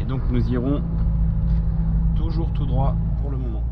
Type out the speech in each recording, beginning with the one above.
donc nous irons toujours tout droit pour le moment.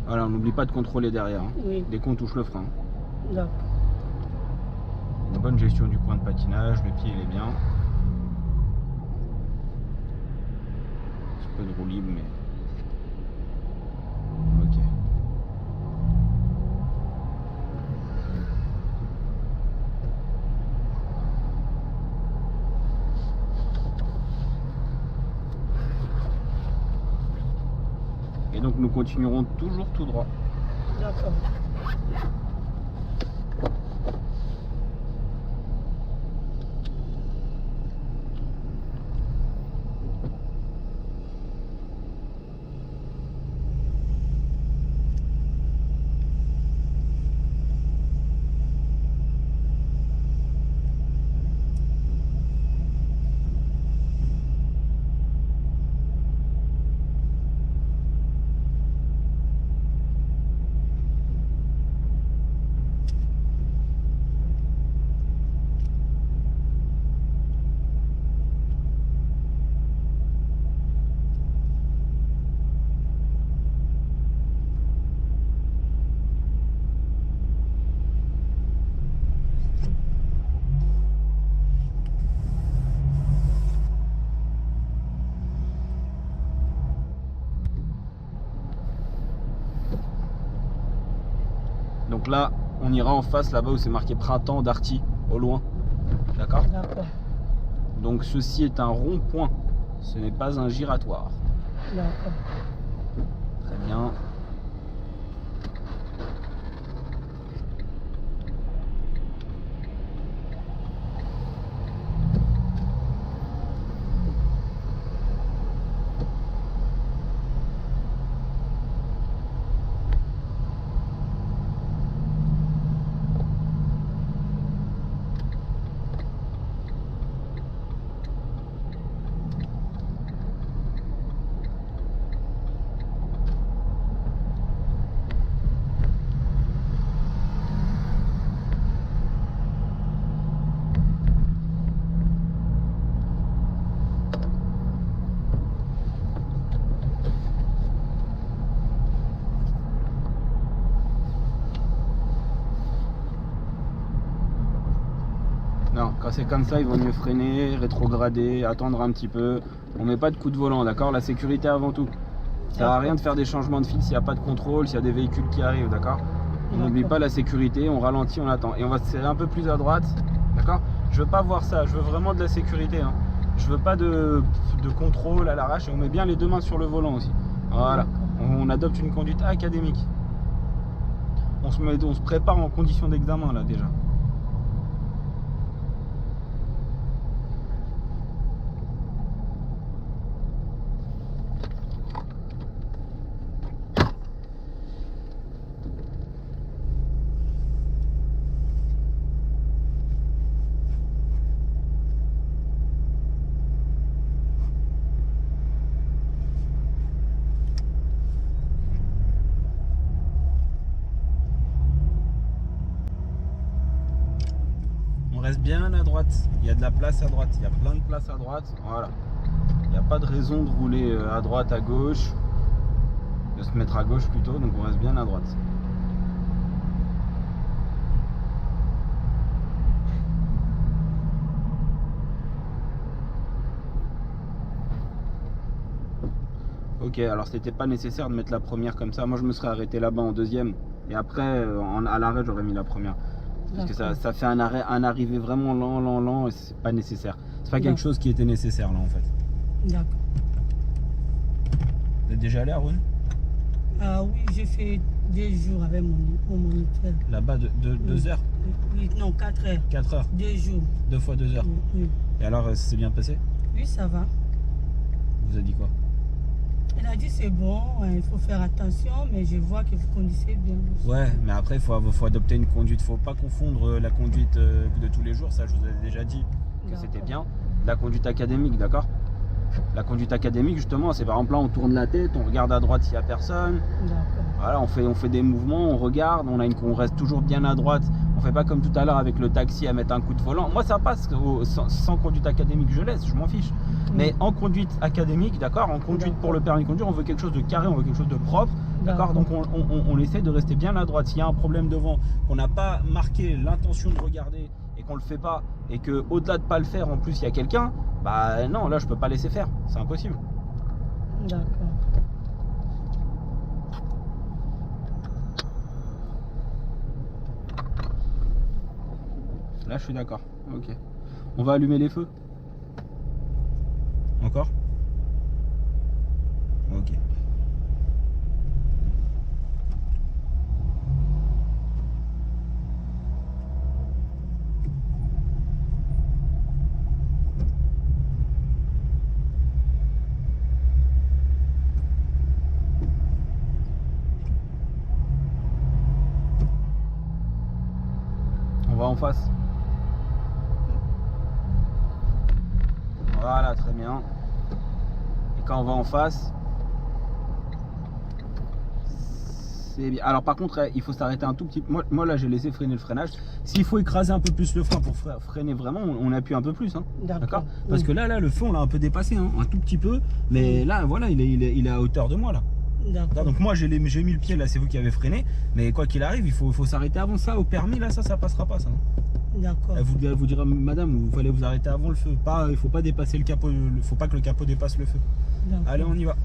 Voilà, on n'oublie pas de contrôler derrière, hein, Oui. dès qu'on touche le frein. D'accord. Une bonne gestion du point de patinage, le pied il est bien. Un petit peu de roue libre, mais ok. Et donc nous continuerons toujours tout droit. D'accord. Donc là, on ira en face, là-bas où c'est marqué Printemps d'Arty, au loin. D'accord? D'accord. Donc ceci est un rond-point, ce n'est pas un giratoire. D'accord. Très bien. Non, quand c'est comme ça, il vaut mieux freiner, rétrograder, attendre un petit peu. On met pas de coup de volant, d'accord? La sécurité avant tout. Ça sert à rien de faire des changements de fil s'il n'y a pas de contrôle, s'il y a des véhicules qui arrivent, d'accord? On n'oublie pas la sécurité, on ralentit, on attend. Et on va se serrer un peu plus à droite, d'accord? Je veux pas voir ça, je veux vraiment de la sécurité, hein. Je veux pas de contrôle à l'arrache, et on met bien les deux mains sur le volant aussi. Voilà, on adopte une conduite académique. On se prépare en condition d'examen là déjà. reste bien à droite. Il y a de la place à droite. Il y a plein de place à droite. Voilà. Il n'y a pas de raison de rouler à droite, à gauche. De se mettre à gauche plutôt. Donc on reste bien à droite. Ok, alors c'était pas nécessaire de mettre la première comme ça. Moi je me serais arrêté là-bas en deuxième. Et après, à l'arrêt, j'aurais mis la première. Parce que ça fait un arrivé vraiment lent, et c'est pas nécessaire. C'est pas quelque chose qui était nécessaire là en fait. D'accord. Vous êtes déjà allé à Rouen? Ah oui, j'ai fait 2 jours avec mon moniteur. Là-bas de 2 heures? Oui, non, 4 heures. 4 heures? 2 jours. 2 fois 2 heures. Oui. Et alors, ça s'est bien passé? Oui, ça va. Vous a dit quoi? Elle a dit c'est bon, il faut faire attention, mais je vois que vous conduisez bien. Ouais, mais après, il faut adopter une conduite. Faut pas confondre la conduite de tous les jours, ça je vous ai déjà dit que c'était bien. La conduite académique, d'accord? La conduite académique, justement, c'est par exemple là, on tourne la tête, on regarde à droite s'il n'y a personne. Voilà, on fait des mouvements, on regarde, on reste toujours bien à droite. On fait pas comme tout à l'heure avec le taxi à mettre un coup de volant. Moi, ça passe sans conduite académique, je laisse, je m'en fiche. Mais en conduite académique, d'accord, en conduite pour le permis de conduire, on veut quelque chose de carré, on veut quelque chose de propre. D'accord, donc on essaie de rester bien à droite. S'il y a un problème devant, qu'on n'a pas marqué l'intention de regarder et qu'on le fait pas, et que au-delà de pas le faire, en plus il y a quelqu'un, bah non, là je peux pas laisser faire, c'est impossible. D'accord. Là je suis d'accord. Ok. On va allumer les feux. Encore? Ok. On va en face. Voilà, très bien. Et quand on va en face, c'est bien. Alors par contre, il faut s'arrêter un tout petit peu. Moi là, j'ai laissé freiner le freinage. S'il faut écraser un peu plus le frein pour freiner vraiment, on appuie un peu plus. Hein. D'accord. Parce que là, le feu, on l'a un peu dépassé, hein, un tout petit peu. Mais là, voilà, il est à hauteur de moi là. Donc moi, j'ai mis le pied là, c'est vous qui avez freiné. Mais quoi qu'il arrive, il faut s'arrêter avant ça. Au permis, là, ça passera pas ça. D'accord. Elle vous dira, madame, il fallait vous arrêter avant le feu. Il faut pas dépasser le capot. Il faut pas que le capot dépasse le feu. Allez, on y va.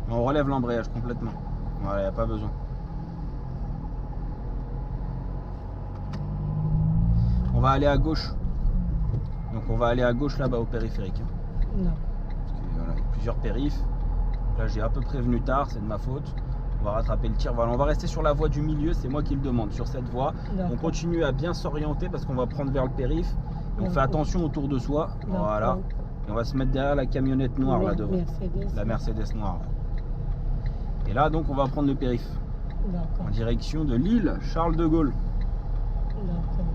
On relève l'embrayage complètement. Voilà, il n'y a pas besoin. On va aller à gauche. Donc on va aller à gauche là-bas au périphérique. Non. Parce que, voilà, il y a plusieurs périphes. Là j'ai un peu prévenu tard, c'est de ma faute. On va rattraper le tir. Voilà, on va rester sur la voie du milieu, c'est moi qui le demande, sur cette voie. On continue à bien s'orienter parce qu'on va prendre vers le périph'. On fait attention autour de soi. Voilà. Et on va se mettre derrière la camionnette noire là devant. La Mercedes noire. Là. Et là donc on va prendre le périph'. En direction de l'île Charles de Gaulle. D'accord.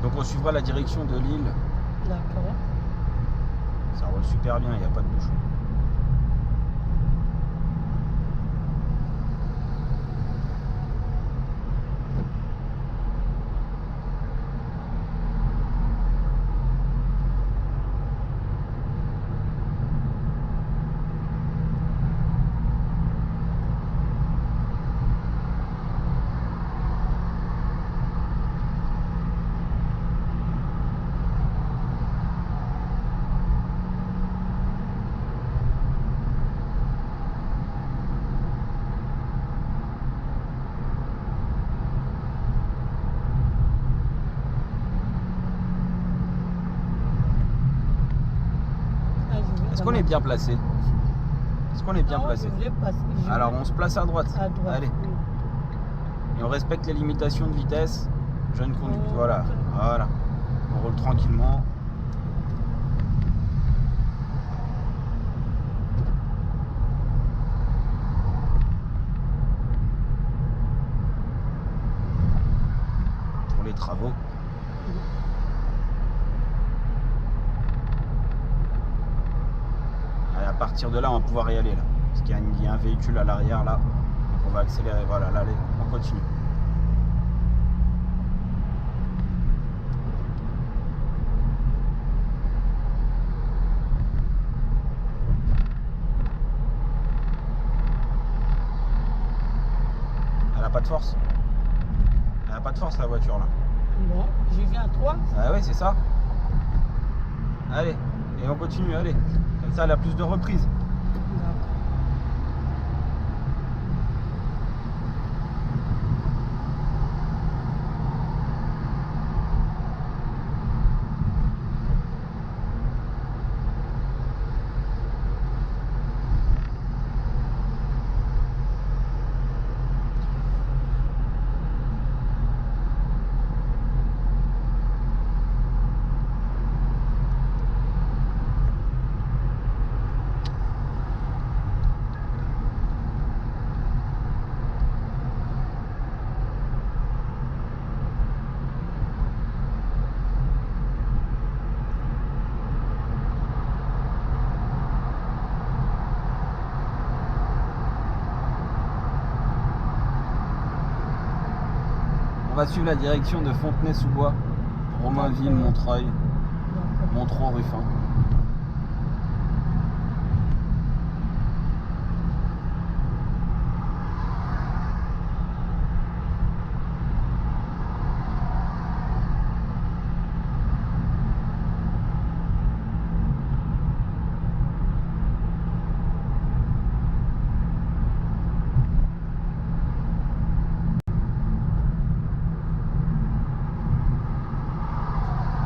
Donc on suivra la direction de Lille. D'accord. Ça roule super bien, il n'y a pas de bouchon. Est-ce qu'on est bien placé? Est-ce qu'on est bien placé? Alors on se place à droite. À droite. Allez. Oui. Et on respecte les limitations de vitesse. Jeune conduite. Voilà. Voilà. On roule tranquillement. Pour les travaux. À partir de là, on va pouvoir y aller là. Parce qu'il y a un véhicule à l'arrière là. Donc on va accélérer. Voilà, là, allez, on continue. Elle a pas de force. Elle a pas de force la voiture là. Bon, je viens à 3. Ah ouais, c'est ça. Allez, et on continue, allez. Comme ça, elle a plus de reprises. D'accord. On va suivre la direction de Fontenay-sous-Bois, Romainville, Montreuil, Montreux-Ruffin.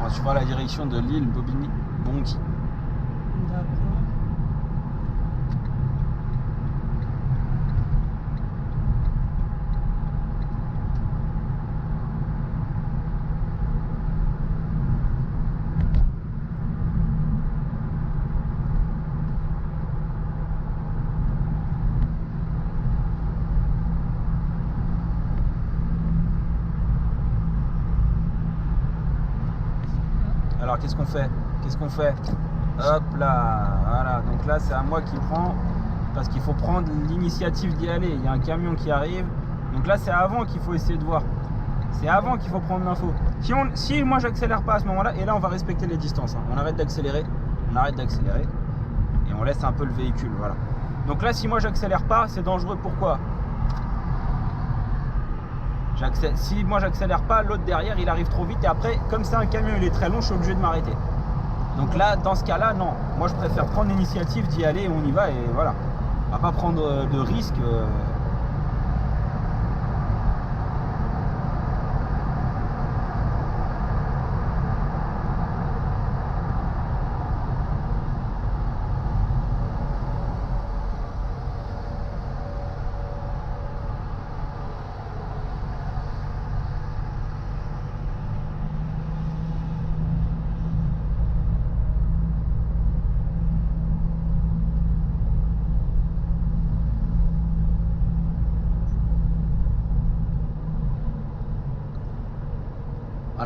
On suivra la direction de Lille, Bobigny, Bondy. D'accord. Alors qu'est-ce qu'on fait? Qu'est-ce qu'on fait? Hop là, voilà. Donc là c'est à moi qui prend, parce qu'il faut prendre l'initiative d'y aller. Il y a un camion qui arrive. Donc là c'est avant qu'il faut essayer de voir. C'est avant qu'il faut prendre l'info. Si moi j'accélère pas à ce moment-là, et là on va respecter les distances. Hein. On arrête d'accélérer. On arrête d'accélérer. Et on laisse un peu le véhicule. Voilà. Donc là si moi j'accélère pas, c'est dangereux. Pourquoi? Si moi j'accélère pas, l'autre derrière il arrive trop vite et après comme c'est un camion il est très long, je suis obligé de m'arrêter. Donc là dans ce cas là non, moi je préfère prendre l'initiative d'y aller et on y va et voilà. On va pas prendre de risques.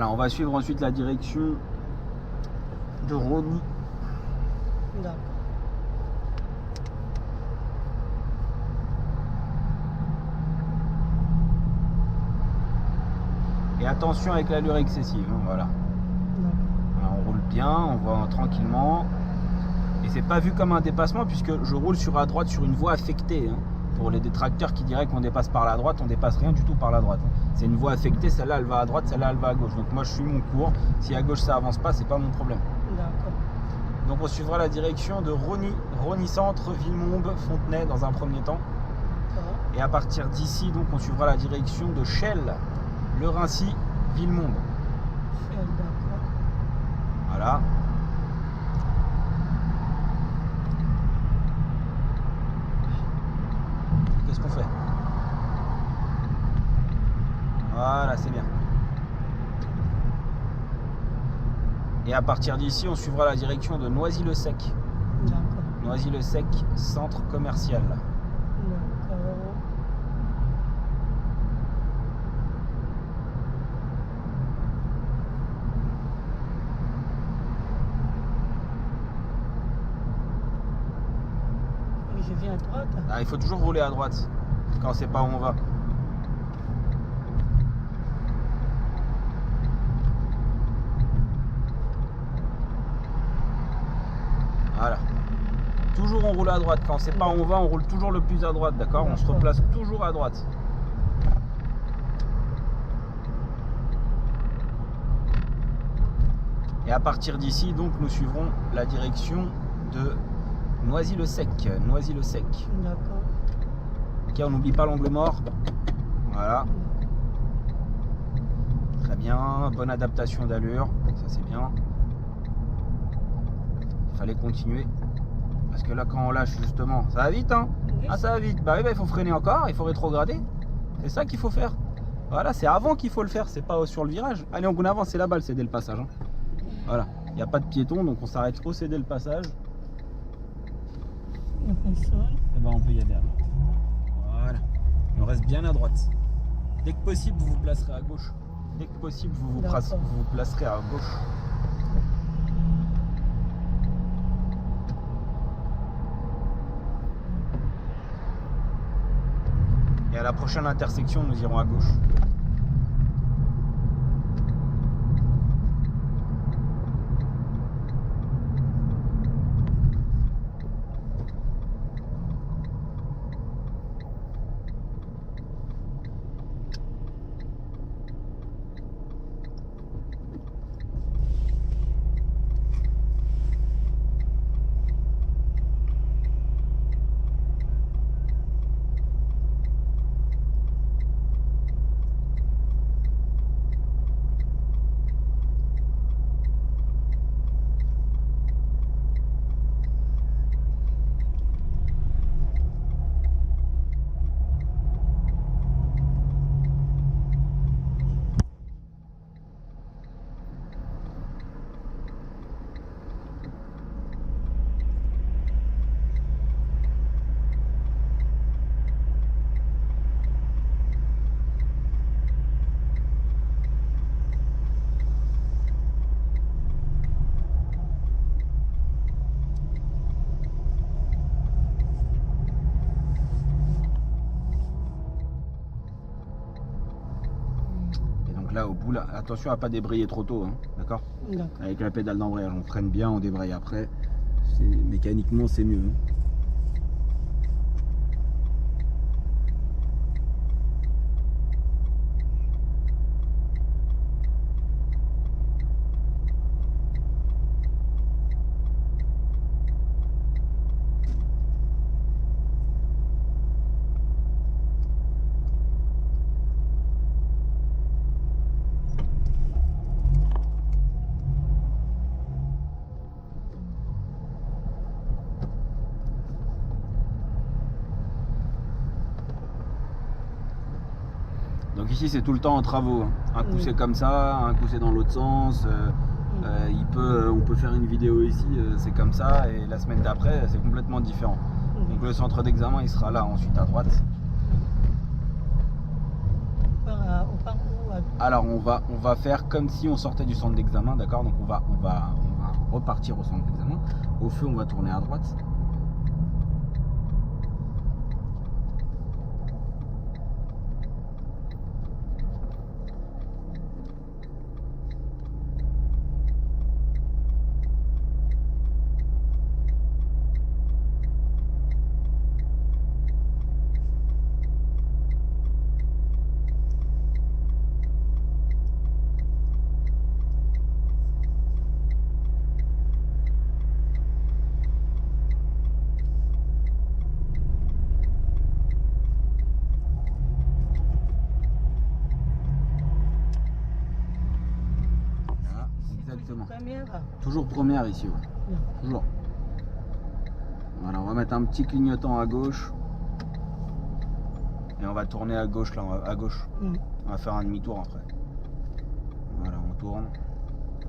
Voilà, on va suivre ensuite la direction de Rony. D'accord. Et attention avec l'allure excessive, hein, voilà. D'accord. Voilà, on roule bien, on va tranquillement. Et c'est pas vu comme un dépassement puisque je roule sur la droite sur une voie affectée. Hein. Pour les détracteurs qui diraient qu'on dépasse par la droite, on dépasse rien du tout par la droite. Hein. C'est une voie affectée, celle-là elle va à droite, celle-là elle va à gauche. Donc moi je suis mon cours. Si à gauche ça avance pas, c'est pas mon problème. D'accord. Donc on suivra la direction de Rony Centre, Villemombe, Fontenay dans un premier temps. D'accord. Et à partir d'ici, donc on suivra la direction de Chelles, Le Rincy, Villemombe. D'accord. Voilà. Qu'est-ce qu'on fait? Voilà, c'est bien. Et à partir d'ici, on suivra la direction de Noisy-le-Sec. D'accord. Noisy-le-Sec, centre commercial. D'accord. Oui, je viens à droite. Ah, il faut toujours rouler à droite quand on sait pas où on va. Voilà. Toujours on roule à droite. Quand on sait pas où on va, on roule toujours le plus à droite, d'accord? On se replace toujours à droite. Et à partir d'ici, donc, nous suivrons la direction de Noisy-le-Sec. Noisy-le-Sec. D'accord. Ok, on n'oublie pas l'angle mort. Voilà. Très bien. Bonne adaptation d'allure. Ça, c'est bien. Il fallait continuer. Parce que là, quand on lâche, justement, ça va vite, hein? Oui. Ah, ça va vite. Bah oui, bah, il faut freiner encore. Il faut rétrograder. C'est ça qu'il faut faire. Voilà, c'est avant qu'il faut le faire. C'est pas sur le virage. Allez, on avance. C'est là-bas le céder le passage. Hein. Voilà. Il n'y a pas de piéton, donc on s'arrête au céder le passage. Il n'y a personne. Et ben on peut y aller alors. Voilà. Et on reste bien à droite. Dès que possible, vous vous placerez à gauche. Dès que possible, vous vous placerez à gauche. Et à la prochaine intersection, nous irons à gauche. Là au bout, là, attention à pas débrayer trop tôt, hein, d'accord? Avec la pédale d'embrayage, on freine bien, on débraye après. Mécaniquement, c'est mieux. Hein. Donc ici c'est tout le temps en travaux. Hein. Un coup c'est comme ça, un coup c'est dans l'autre sens. On peut faire une vidéo ici, c'est comme ça, et la semaine d'après c'est complètement différent. Donc le centre d'examen il sera là ensuite à droite. On part où? Alors on va faire comme si on sortait du centre d'examen, d'accord? Donc on va repartir au centre d'examen. Au feu, on va tourner à droite. Voilà, exactement. Première. Toujours première ici, ouais. Ouais. Toujours. Voilà, on va mettre un petit clignotant à gauche. Et on va tourner à gauche là, à gauche. On va faire un demi-tour après. Voilà, on tourne.